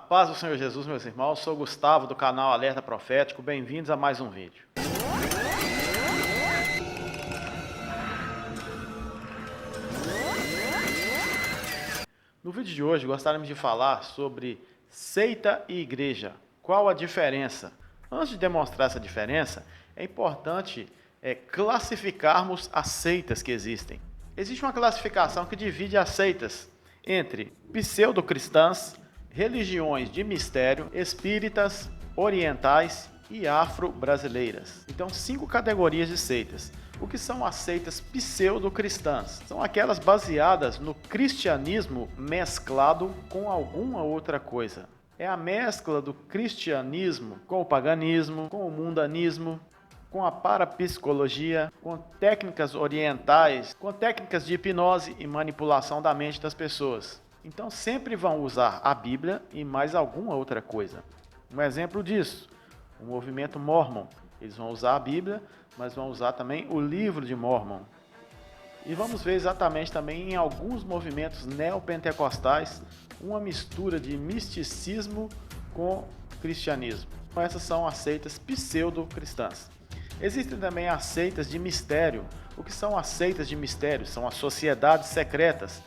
Paz do Senhor Jesus, meus irmãos, sou Gustavo do canal Alerta Profético, bem-vindos a mais um vídeo. No vídeo de hoje gostaríamos de falar sobre seita e igreja. Qual a diferença? Antes de demonstrar essa diferença, é importante classificarmos as seitas que existem. Existe uma classificação que divide as seitas entre pseudo-cristãs, religiões de mistério, espíritas, orientais e afro-brasileiras. Então, 5 categorias de seitas. O que são as seitas pseudo-cristãs? São aquelas baseadas no cristianismo mesclado com alguma outra coisa. É a mescla do cristianismo com o paganismo, com o mundanismo, com a parapsicologia, com técnicas orientais, com técnicas de hipnose e manipulação da mente das pessoas. Então sempre vão usar a Bíblia e mais alguma outra coisa. Um exemplo disso, o movimento Mormon. Eles vão usar a Bíblia, mas vão usar também o livro de Mormon. E vamos ver exatamente também em alguns movimentos neopentecostais uma mistura de misticismo com cristianismo. Essas são as seitas pseudo-cristãs. Existem também as seitas de mistério. O que são as seitas de mistério? São as sociedades secretas.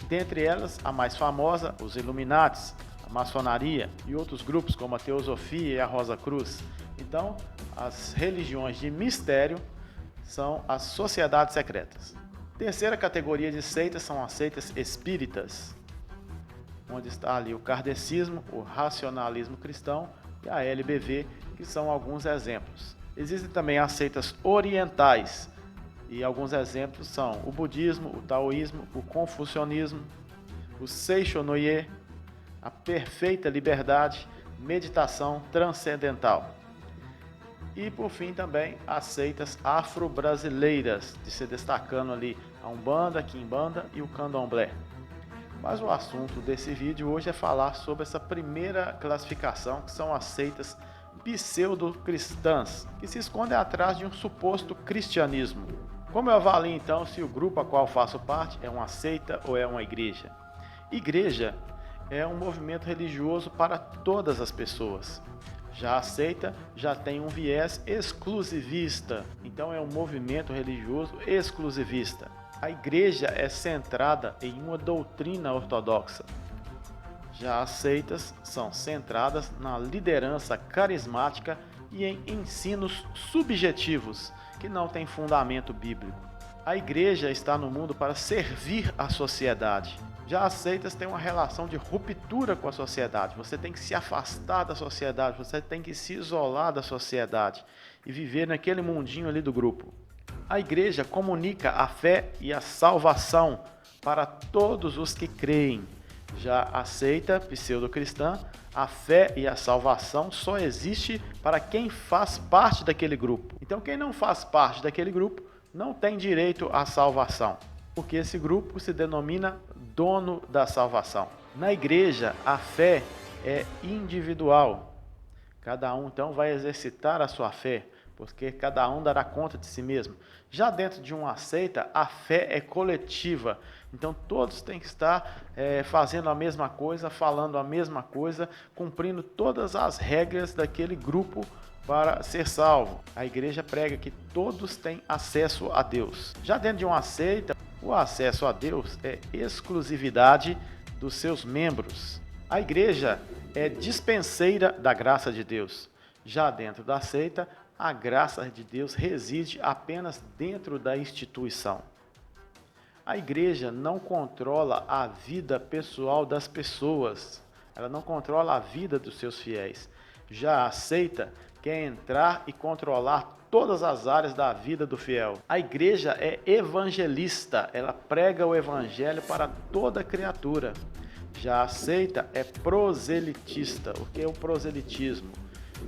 Dentre elas, a mais famosa, os Illuminatis, a maçonaria e outros grupos como a Teosofia e a Rosa Cruz. Então, as religiões de mistério são as sociedades secretas. Terceira categoria de seitas são as seitas espíritas, onde está ali o kardecismo, o racionalismo cristão e a LBV, que são alguns exemplos. Existem também as seitas orientais, e alguns exemplos são o budismo, o taoísmo, o confucionismo, o Seishonoye, a perfeita liberdade, meditação transcendental. E por fim também as seitas afro-brasileiras, de se destacando ali a Umbanda, a Quimbanda e o Candomblé. Mas o assunto desse vídeo hoje é falar sobre essa primeira classificação, que são as seitas pseudo-cristãs, que se escondem atrás de um suposto cristianismo. Como eu avalio então se o grupo a qual faço parte é uma seita ou é uma igreja? Igreja é um movimento religioso para todas as pessoas. Já a seita já tem um viés exclusivista, então é um movimento religioso exclusivista. A igreja é centrada em uma doutrina ortodoxa. Já as seitas são centradas na liderança carismática e em ensinos subjetivos, que não têm fundamento bíblico. A igreja está no mundo para servir a sociedade. Já as seitas têm uma relação de ruptura com a sociedade. Você tem que se afastar da sociedade, você tem que se isolar da sociedade e viver naquele mundinho ali do grupo. A igreja comunica a fé e a salvação para todos os que creem. Já a seita pseudo-cristã, a fé e a salvação só existe para quem faz parte daquele grupo. Então quem não faz parte daquele grupo não tem direito à salvação, porque esse grupo se denomina dono da salvação. Na igreja, a fé é individual. Cada um então vai exercitar a sua fé, porque cada um dará conta de si mesmo. Já dentro de uma seita, a fé é coletiva. Então todos têm que estar fazendo a mesma coisa, falando a mesma coisa, cumprindo todas as regras daquele grupo para ser salvo. A igreja prega que todos têm acesso a Deus. Já dentro de uma seita, o acesso a Deus é exclusividade dos seus membros. A igreja é dispenseira da graça de Deus. Já dentro da seita, a graça de Deus reside apenas dentro da instituição. A igreja não controla a vida pessoal das pessoas. Ela não controla a vida dos seus fiéis. Já a seita quer entrar e controlar todas as áreas da vida do fiel. A igreja é evangelista. Ela prega o evangelho para toda criatura. Já a seita é proselitista. O que é o proselitismo?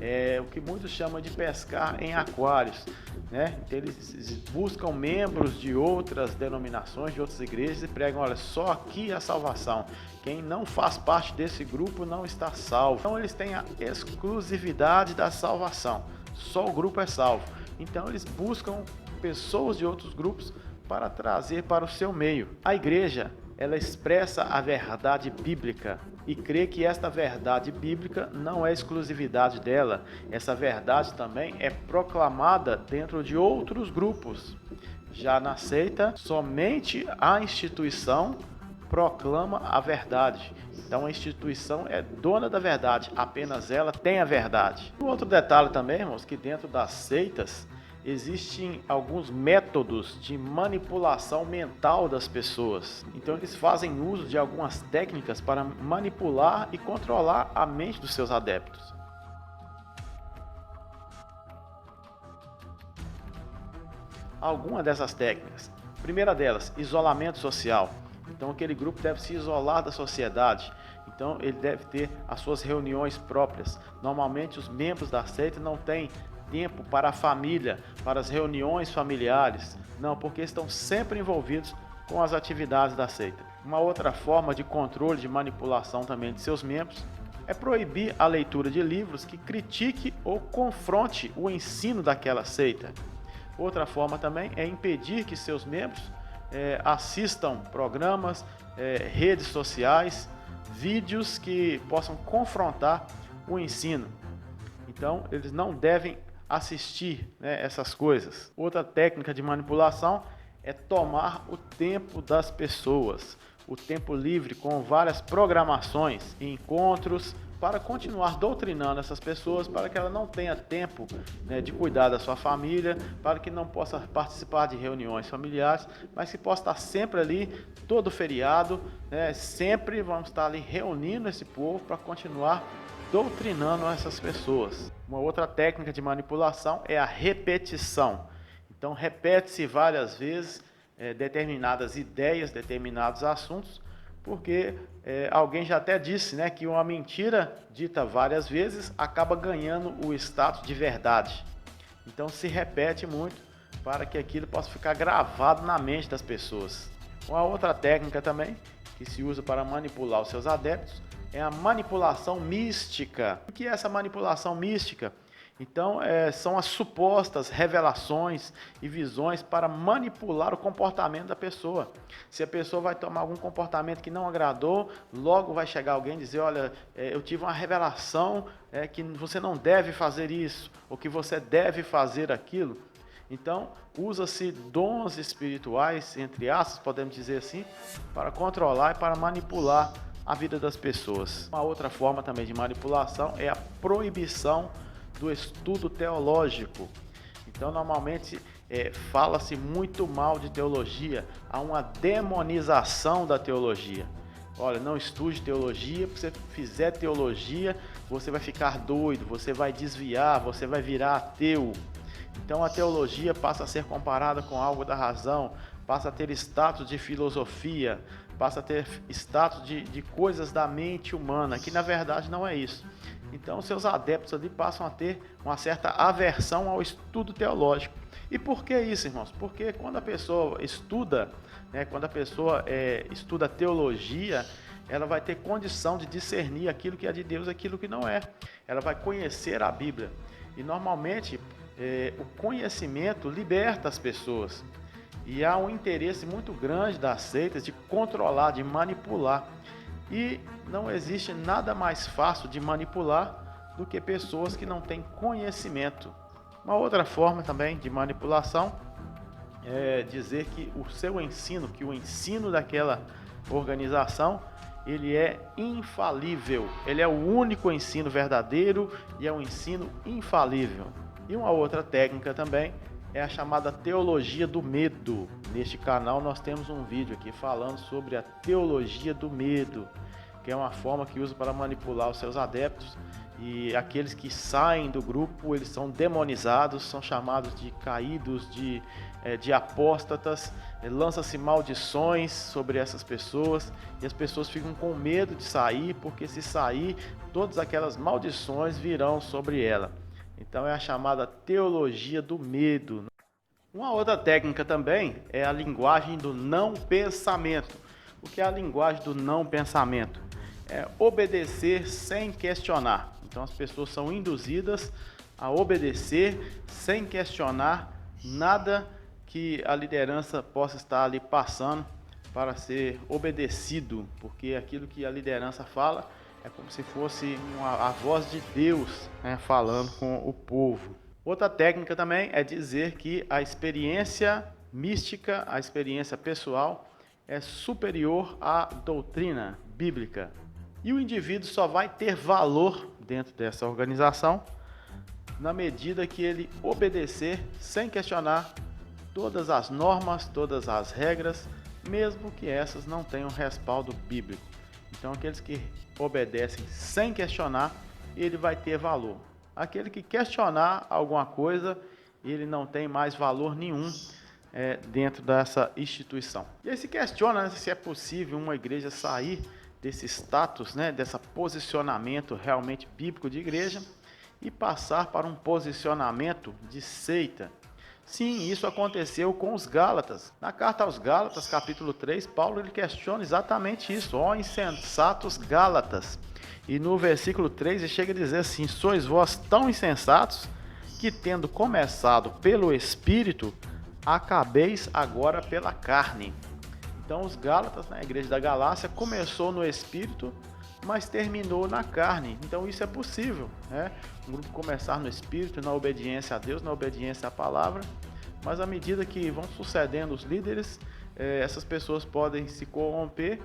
É o que muitos chamam de pescar em aquários, né? Então, eles buscam membros de outras denominações, de outras igrejas e pregam, olha, só aqui a salvação. Quem não faz parte desse grupo não está salvo. Então eles têm a exclusividade da salvação. Só o grupo é salvo. Então eles buscam pessoas de outros grupos para trazer para o seu meio. A igreja ela expressa a verdade bíblica e crê que esta verdade bíblica não é exclusividade dela. Essa verdade também é proclamada dentro de outros grupos. Já na seita, somente a instituição proclama a verdade. Então a instituição é dona da verdade, apenas ela tem a verdade. Um outro detalhe também, irmãos, que dentro das seitas existem alguns métodos de manipulação mental das pessoas. Então eles fazem uso de algumas técnicas para manipular e controlar a mente dos seus adeptos. Alguma dessas técnicas. Primeira delas, isolamento social. Então aquele grupo deve se isolar da sociedade. Então ele deve ter as suas reuniões próprias. Normalmente os membros da seita não têm tempo para a família, para as reuniões familiares. Não, porque estão sempre envolvidos com as atividades da seita. Uma outra forma de controle, de manipulação também de seus membros é proibir a leitura de livros que critique ou confronte o ensino daquela seita. Outra forma também é impedir que seus membros assistam programas, redes sociais, vídeos que possam confrontar o ensino. Então, eles não devem assistir essas coisas. Outra técnica de manipulação é tomar o tempo das pessoas, o tempo livre com várias programações, encontros, para continuar doutrinando essas pessoas, para que ela não tenha tempo de cuidar da sua família, para que não possa participar de reuniões familiares, mas que possa estar sempre ali, todo feriado, sempre vamos estar ali reunindo esse povo para continuar doutrinando essas pessoas. Uma outra técnica de manipulação é a repetição. Então repete-se várias vezes determinadas ideias, determinados assuntos, porque alguém já até disse que uma mentira dita várias vezes acaba ganhando o status de verdade. Então se repete muito para que aquilo possa ficar gravado na mente das pessoas. Uma outra técnica também que se usa para manipular os seus adeptos é a manipulação mística. O que é essa manipulação mística? Então, são as supostas revelações e visões para manipular o comportamento da pessoa. Se a pessoa vai tomar algum comportamento que não agradou, logo vai chegar alguém e dizer, olha, eu tive uma revelação que você não deve fazer isso, ou que você deve fazer aquilo. Então, usa-se dons espirituais, entre aspas, podemos dizer assim, para controlar e para manipular a vida das pessoas. Uma outra forma também de manipulação é a proibição do estudo teológico. Então normalmente fala-se muito mal de teologia, há uma demonização da teologia. Olha, não estude teologia, porque se você fizer teologia, você vai ficar doido, você vai desviar, você vai virar ateu. Então a teologia passa a ser comparada com algo da razão, passa a ter status de filosofia, passa a ter status de coisas da mente humana, que na verdade não é isso. Então seus adeptos ali passam a ter uma certa aversão ao estudo teológico. E por que isso, irmãos? Porque quando a pessoa estuda, estuda teologia, ela vai ter condição de discernir aquilo que é de Deus e aquilo que não é. Ela vai conhecer a Bíblia. E normalmente o conhecimento liberta as pessoas. E há um interesse muito grande das seitas de controlar, de manipular. E não existe nada mais fácil de manipular do que pessoas que não têm conhecimento. Uma outra forma também de manipulação é dizer que o seu ensino, que o ensino daquela organização, ele é infalível. Ele é o único ensino verdadeiro e é um ensino infalível. E uma outra técnica também é a chamada teologia do medo. Neste canal nós temos um vídeo aqui falando sobre a teologia do medo, que é uma forma que usa para manipular os seus adeptos, e aqueles que saem do grupo, eles são demonizados, são chamados de caídos, de apóstatas, lança-se maldições sobre essas pessoas, e as pessoas ficam com medo de sair, porque se sair, todas aquelas maldições virão sobre ela. Então é a chamada teologia do medo. Uma outra técnica também é a linguagem do não pensamento. O que é a linguagem do não pensamento? É obedecer sem questionar. Então as pessoas são induzidas a obedecer sem questionar nada que a liderança possa estar ali passando para ser obedecido, porque aquilo que a liderança fala é como se fosse a voz de Deus, né, falando com o povo. Outra técnica também é dizer que a experiência mística, a experiência pessoal, é superior à doutrina bíblica. E o indivíduo só vai ter valor dentro dessa organização na medida que ele obedecer sem questionar todas as normas, todas as regras, mesmo que essas não tenham respaldo bíblico. Então, aqueles que obedecem sem questionar, ele vai ter valor. Aquele que questionar alguma coisa, ele não tem mais valor nenhum dentro dessa instituição. E aí se questiona, né, se é possível uma igreja sair desse status, né, desse posicionamento realmente bíblico de igreja e passar para um posicionamento de seita. Sim, isso aconteceu com os Gálatas. Na carta aos Gálatas, capítulo 3, Paulo ele questiona exatamente isso. Ó insensatos Gálatas. E no versículo 3 ele chega a dizer assim: sois vós tão insensatos que, tendo começado pelo Espírito, acabeis agora pela carne. Então os Gálatas, na igreja da Galácia, começou no Espírito, mas terminou na carne. Então isso é possível, né? Um grupo começar no Espírito, na obediência a Deus, na obediência à palavra, mas à medida que vão sucedendo os líderes, essas pessoas podem se corromper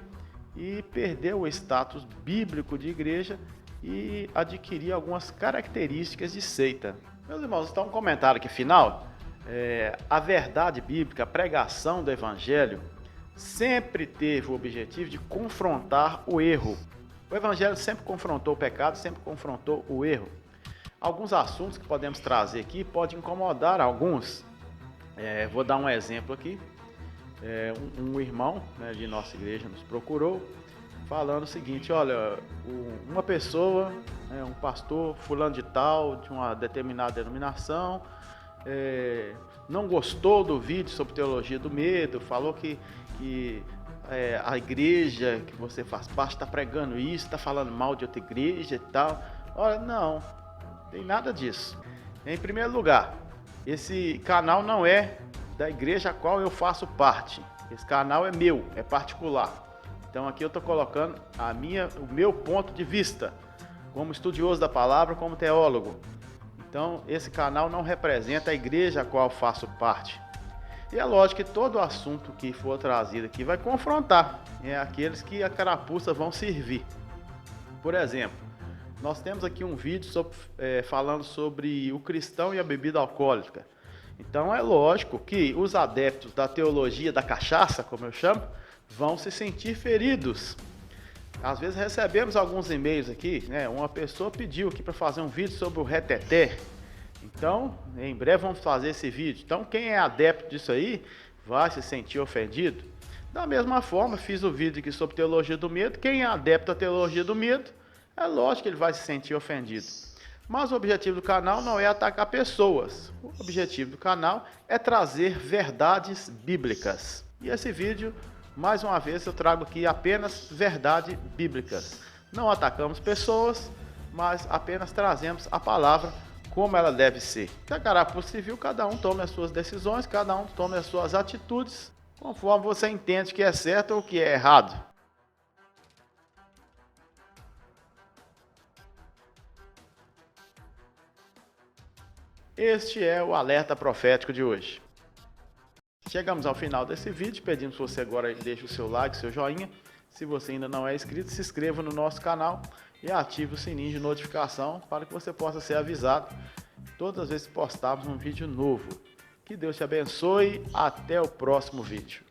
e perder o status bíblico de igreja e adquirir algumas características de seita. Meus irmãos, está um comentário aqui final. A verdade bíblica, a pregação do Evangelho, sempre teve o objetivo de confrontar o erro. O Evangelho sempre confrontou o pecado, sempre confrontou o erro. Alguns assuntos que podemos trazer aqui podem incomodar alguns. Vou dar um exemplo aqui. Um irmão, né, de nossa igreja nos procurou falando o seguinte: olha, uma pessoa, um pastor fulano de tal, de uma determinada denominação, não gostou do vídeo sobre teologia do medo, falou que a igreja que você faz parte está pregando isso, está falando mal de outra igreja e tal. Olha, não tem nada disso. Em primeiro lugar, esse canal não é da igreja a qual eu faço parte. Esse canal é meu, é particular. Então aqui eu estou colocando o meu ponto de vista, como estudioso da palavra, como teólogo. Então esse canal não representa a igreja a qual eu faço parte. E é lógico que todo assunto que for trazido aqui vai confrontar aqueles que a carapuça vão servir. Por exemplo, nós temos aqui um vídeo falando sobre o cristão e a bebida alcoólica. Então é lógico que os adeptos da teologia da cachaça, como eu chamo, vão se sentir feridos. Às vezes recebemos alguns e-mails aqui, né? Uma pessoa pediu aqui para fazer um vídeo sobre o reteté. Então, em breve vamos fazer esse vídeo. Então, quem é adepto disso aí vai se sentir ofendido. Da mesma forma, fiz o vídeo aqui sobre teologia do medo. Quem é adepto à teologia do medo, é lógico que ele vai se sentir ofendido. Mas o objetivo do canal não é atacar pessoas. O objetivo do canal é trazer verdades bíblicas. E esse vídeo, mais uma vez, eu trago aqui apenas verdades bíblicas. Não atacamos pessoas, mas apenas trazemos a palavra como ela deve ser. Se a carapuça civil, cada um tome as suas decisões, cada um tome as suas atitudes, conforme você entende que é certo ou que é errado. Este é o alerta profético de hoje. Chegamos ao final desse vídeo, pedimos que você agora deixe o seu like, seu joinha. Se você ainda não é inscrito, se inscreva no nosso canal e ative o sininho de notificação para que você possa ser avisado todas as vezes que postarmos um vídeo novo. Que Deus te abençoe, até o próximo vídeo.